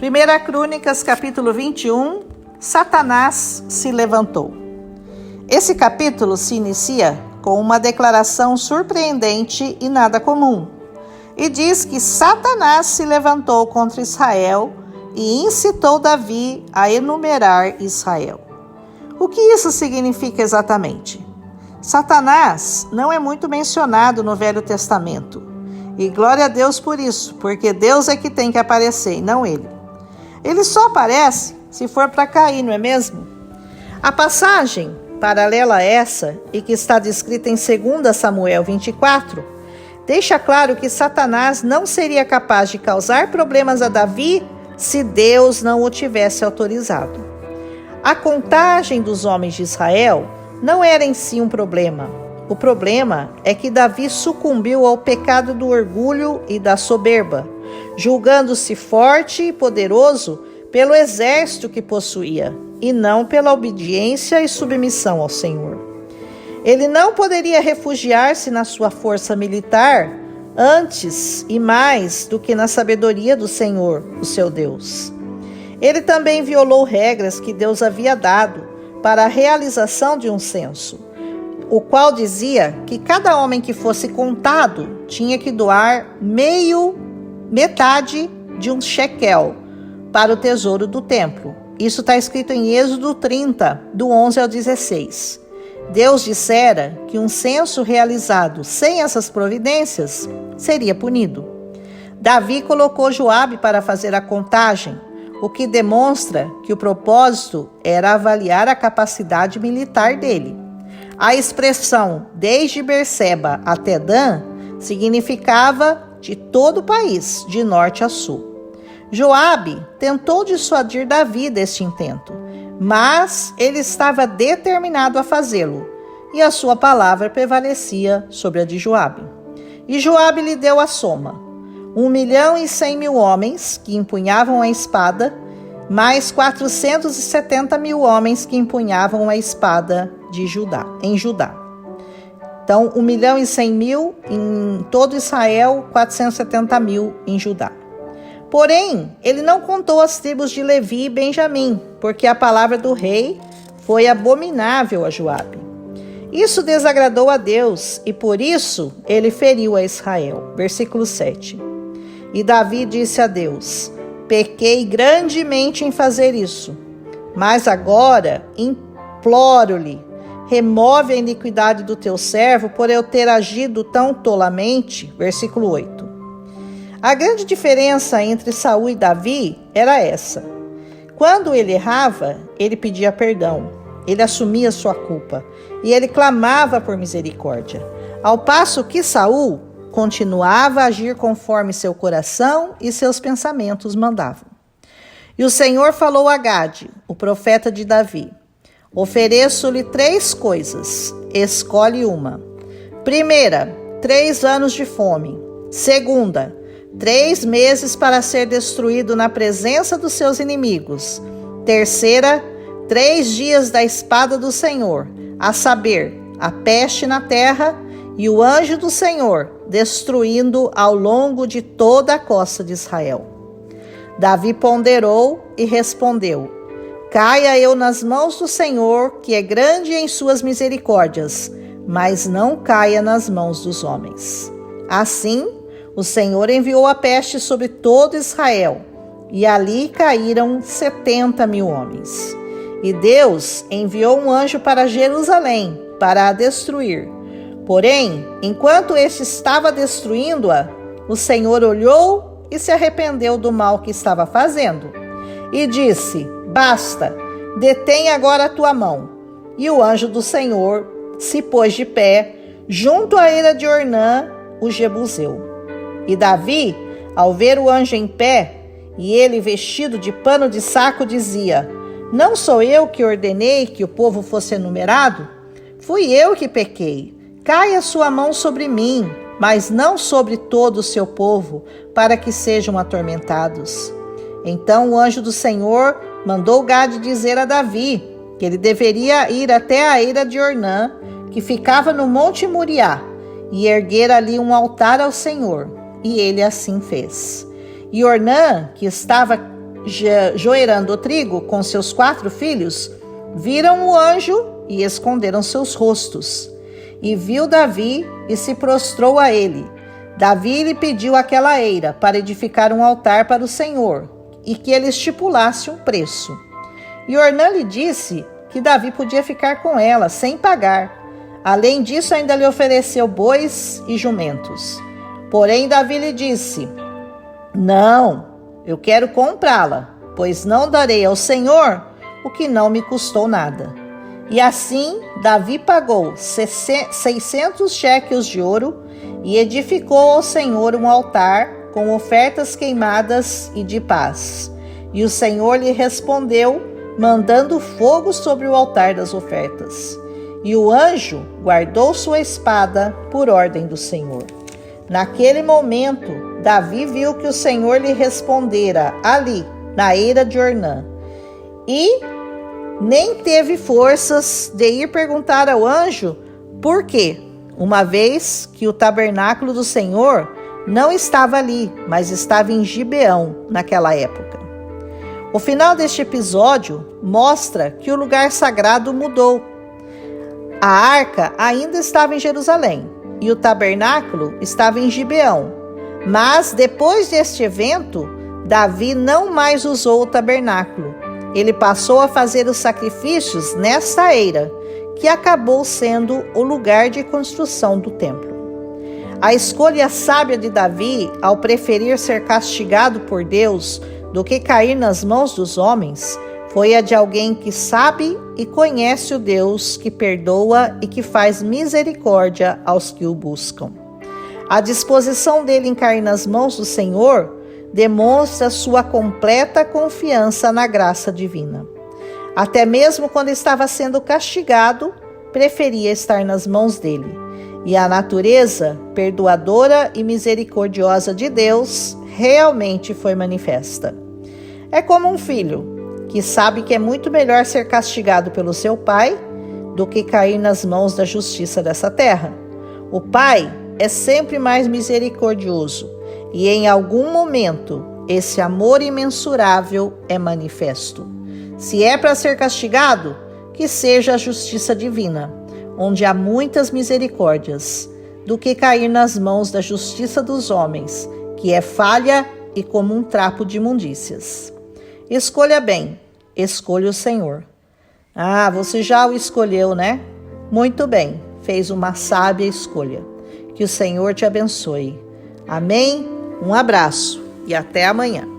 1 Crônicas, capítulo 21, Satanás se levantou. Esse capítulo se inicia com uma declaração surpreendente e nada comum. E diz que Satanás se levantou contra Israel e incitou Davi a enumerar Israel. O que isso significa exatamente? Satanás não é muito mencionado no Velho Testamento. E glória a Deus por isso, porque Deus é que tem que aparecer e não ele. Ele só aparece se for para cair, não é mesmo? A passagem paralela a essa, e que está descrita em 2 Samuel 24, deixa claro que Satanás não seria capaz de causar problemas a Davi se Deus não o tivesse autorizado. A contagem dos homens de Israel não era em si um problema. O problema é que Davi sucumbiu ao pecado do orgulho e da soberba, julgando-se forte e poderoso pelo exército que possuía, e não pela obediência e submissão ao Senhor. Ele não poderia refugiar-se na sua força militar antes e mais do que na sabedoria do Senhor, o seu Deus. Ele também violou regras que Deus havia dado para a realização de um censo, o qual dizia que cada homem que fosse contado tinha que doar metade de um shekel para o tesouro do templo. Isso está escrito em Êxodo 30, do 11 ao 16. Deus dissera que um censo realizado sem essas providências seria punido. Davi colocou Joabe para fazer a contagem, o que demonstra que o propósito era avaliar a capacidade militar dele. A expressão desde Berseba até Dan significava de todo o país, de norte a sul. Joabe tentou dissuadir Davi deste intento, mas ele estava determinado a fazê-lo, e a sua palavra prevalecia sobre a de Joabe. E Joabe lhe deu a soma: 1.100.000 homens que empunhavam a espada, mais 470.000 homens que empunhavam a espada em Judá. Então, 1.100.000 em todo Israel, 470.000 em Judá. Porém, ele não contou as tribos de Levi e Benjamim, porque a palavra do rei foi abominável a Joabe. Isso desagradou a Deus, e por isso ele feriu a Israel. Versículo 7. E Davi disse a Deus: pequei grandemente em fazer isso, mas agora imploro-lhe, remove a iniquidade do teu servo por eu ter agido tão tolamente. Versículo 8. A grande diferença entre Saul e Davi era essa: quando ele errava, ele pedia perdão, ele assumia sua culpa e ele clamava por misericórdia, ao passo que Saul continuava a agir conforme seu coração e seus pensamentos mandavam. E o Senhor falou a Gade, o profeta de Davi: ofereço-lhe 3 coisas, escolhe uma. Primeira, 3 anos de fome. Segunda, 3 meses para ser destruído na presença dos seus inimigos. Terceira, 3 dias da espada do Senhor, a saber, a peste na terra e o anjo do Senhor destruindo ao longo de toda a costa de Israel. Davi ponderou e respondeu: caia eu nas mãos do Senhor, que é grande em suas misericórdias, mas não caia nas mãos dos homens. Assim, o Senhor enviou a peste sobre todo Israel, e ali caíram 70.000 homens. E Deus enviou um anjo para Jerusalém, para a destruir. Porém, enquanto este estava destruindo-a, o Senhor olhou e se arrependeu do mal que estava fazendo. E disse: basta, detém agora a tua mão. E o anjo do Senhor se pôs de pé, junto à eira de Ornã, o Jebuseu. E Davi, ao ver o anjo em pé, e ele vestido de pano de saco, dizia: não sou eu que ordenei que o povo fosse enumerado? Fui eu que pequei. Caia sua mão sobre mim, mas não sobre todo o seu povo, para que sejam atormentados. Então o anjo do Senhor mandou Gade dizer a Davi que ele deveria ir até a eira de Ornã, que ficava no Monte Moriá, e erguer ali um altar ao Senhor. E ele assim fez. E Ornã, que estava joerando o trigo com seus 4 filhos, viram o anjo e esconderam seus rostos. E viu Davi e se prostrou a ele. Davi lhe pediu aquela eira para edificar um altar para o Senhor e que ele estipulasse um preço. E Ornã lhe disse que Davi podia ficar com ela sem pagar. Além disso, ainda lhe ofereceu bois e jumentos. Porém, Davi lhe disse: não, eu quero comprá-la, pois não darei ao Senhor o que não me custou nada. E assim, Davi pagou 600 shequels de ouro e edificou ao Senhor um altar com ofertas queimadas e de paz. E o Senhor lhe respondeu, mandando fogo sobre o altar das ofertas. E o anjo guardou sua espada por ordem do Senhor. Naquele momento, Davi viu que o Senhor lhe respondera ali, na eira de Ornã, e nem teve forças de ir perguntar ao anjo por quê, uma vez que o tabernáculo do Senhor não estava ali, mas estava em Gibeão naquela época. O final deste episódio mostra que o lugar sagrado mudou. A arca ainda estava em Jerusalém e o tabernáculo estava em Gibeão. Mas depois deste evento, Davi não mais usou o tabernáculo. Ele passou a fazer os sacrifícios nesta eira, que acabou sendo o lugar de construção do templo. A escolha sábia de Davi, ao preferir ser castigado por Deus do que cair nas mãos dos homens, foi a de alguém que sabe e conhece o Deus que perdoa e que faz misericórdia aos que o buscam. A disposição dele em cair nas mãos do Senhor demonstra sua completa confiança na graça divina. Até mesmo quando estava sendo castigado, preferia estar nas mãos dele. E a natureza perdoadora e misericordiosa de Deus realmente foi manifesta. É como um filho que sabe que é muito melhor ser castigado pelo seu pai do que cair nas mãos da justiça dessa terra. O pai é sempre mais misericordioso e em algum momento esse amor imensurável é manifesto. Se é para ser castigado, que seja a justiça divina, onde há muitas misericórdias, do que cair nas mãos da justiça dos homens, que é falha e como um trapo de imundícias. Escolha bem, escolha o Senhor. Ah, você já o escolheu, né? Muito bem, fez uma sábia escolha. Que o Senhor te abençoe. Amém? Um abraço e até amanhã.